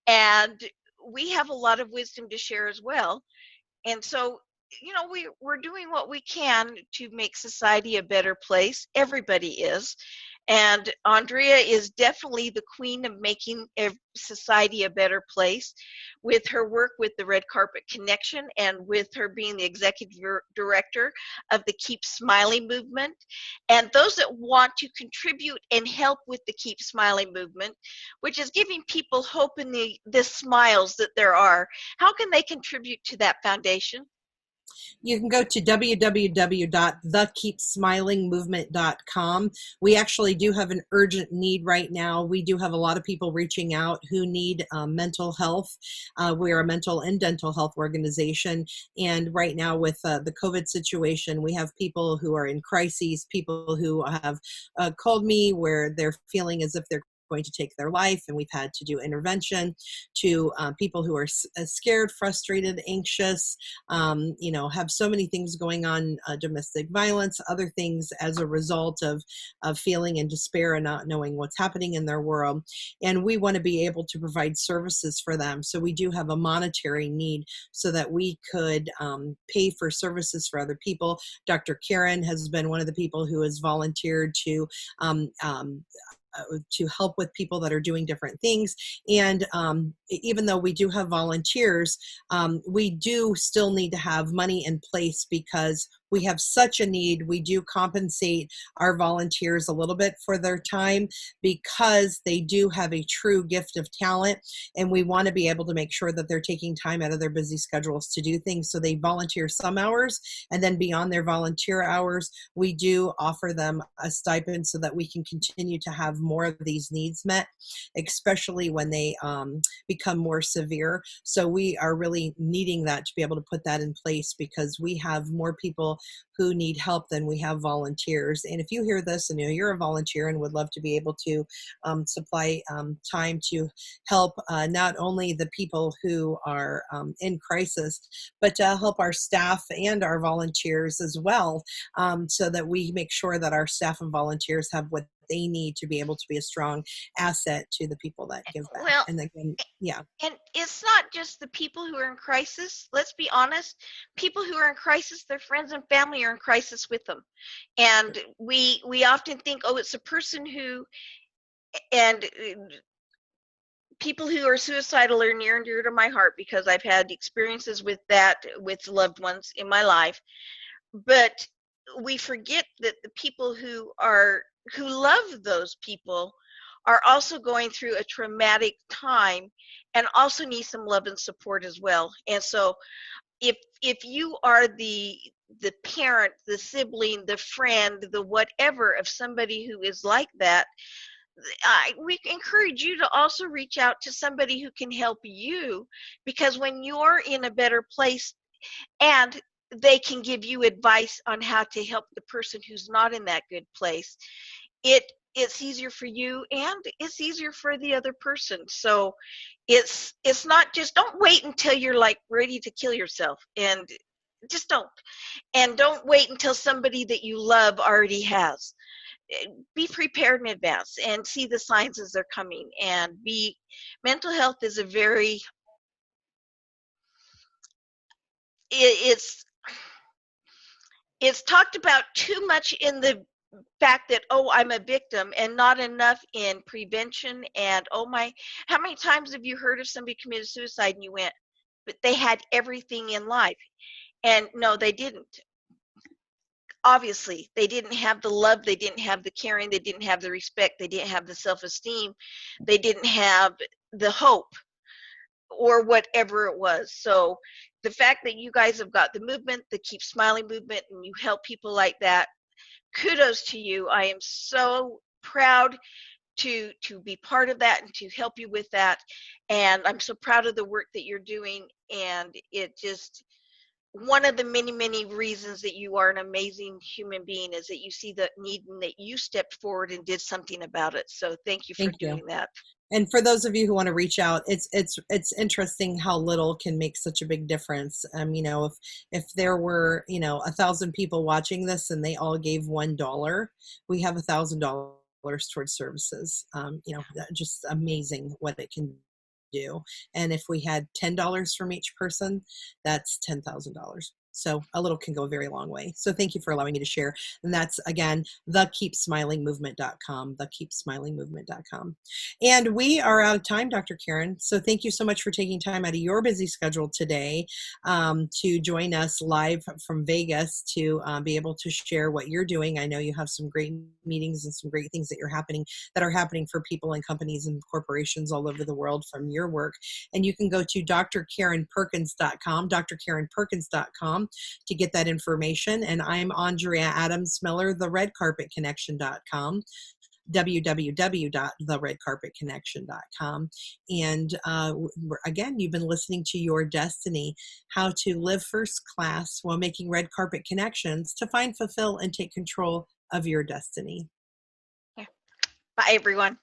and we have a lot of wisdom to share as well. And so, we're doing what we can to make society a better place. Everybody is. And Andrea is definitely the queen of making society a better place with her work with the Red Carpet Connection, and with her being the executive director of the Keep Smiling movement. And those that want to contribute and help with the Keep Smiling movement, which is giving people hope in the smiles that there are, how can they contribute to that foundation? You can go to www.thekeepsmilingmovement.com. We actually do have an urgent need right now. We do have a lot of people reaching out who need mental health. We're a mental and dental health organization. And right now with the COVID situation, we have people who are in crises, people who have called me where they're feeling as if they're going to take their life, and we've had to do intervention, to people who are scared, frustrated, anxious, have so many things going on, domestic violence, other things as a result of feeling in despair and not knowing what's happening in their world. And we want to be able to provide services for them. So we do have a monetary need so that we could pay for services for other people. Dr. Karen has been one of the people who has volunteered to help with people that are doing different things. And even though we do have volunteers, we do still need to have money in place because we have such a need. We do compensate our volunteers a little bit for their time because they do have a true gift of talent, and we want to be able to make sure that they're taking time out of their busy schedules to do things. So they volunteer some hours, and then beyond their volunteer hours, we do offer them a stipend so that we can continue to have more of these needs met, especially when they become more severe. So we are really needing that to be able to put that in place because we have more people who need help than we have volunteers. And if you hear this and you're a volunteer and would love to be able to supply time to help not only the people who are in crisis, but to help our staff and our volunteers as well, so that we make sure that our staff and volunteers have what they need to be able to be a strong asset to the people that give back. Well, and again, yeah. And it's not just the people who are in crisis. Let's be honest. People who are in crisis, their friends and family are in crisis with them. And we often think, oh, it's a person who, and people who are suicidal are near and dear to my heart because I've had experiences with that with loved ones in my life. But we forget that the people who love those people are also going through a traumatic time and also need some love and support as well. And so if you are the parent, the sibling, the friend, the whatever of somebody who is like that, we encourage you to also reach out to somebody who can help you, because when you're in a better place and they can give you advice on how to help the person who's not in that good place, it's easier for you and it's easier for the other person. So it's not just, don't wait until you're like ready to kill yourself, and just don't. And don't wait until somebody that you love already has. Be prepared in advance and see the signs as they're coming. And mental health is a very, it's talked about too much in the fact that, oh, I'm a victim, and not enough in prevention. And oh my, how many times have you heard of somebody committed suicide and you went, but they had everything in life? And no, they didn't. Obviously, they didn't have the love, they didn't have the caring, they didn't have the respect, they didn't have the self-esteem, they didn't have the hope, or whatever it was. So the fact that you guys have got the movement, the Keep Smiling movement, and you help people like that, kudos to you. I am so proud to be part of that and to help you with that. And I'm so proud of the work that you're doing. And it just, one of the many, many reasons that you are an amazing human being is that you see the need and that you stepped forward and did something about it. So thank you for doing that. And for those of you who want to reach out, it's interesting how little can make such a big difference. If there were 1,000 people watching this and they all gave $1, we have $1,000 towards services. Just amazing what it can do. And if we had $10 from each person, that's $10,000. So a little can go a very long way. So thank you for allowing me to share. And that's, again, thekeepsmilingmovement.com, thekeepsmilingmovement.com. And we are out of time, Dr. Karen. So thank you so much for taking time out of your busy schedule today to join us live from Vegas to be able to share what you're doing. I know you have some great meetings and some great things that are happening for people and companies and corporations all over the world from your work. And you can go to drkarenperkins.com, drkarenperkins.com to get that information. And I'm Andrea Adams Miller, theredcarpetconnection.com, www.theredcarpetconnection.com. And again, you've been listening to Your Destiny, how to live first class while making red carpet connections to find, fulfill, and take control of your destiny. Bye, everyone.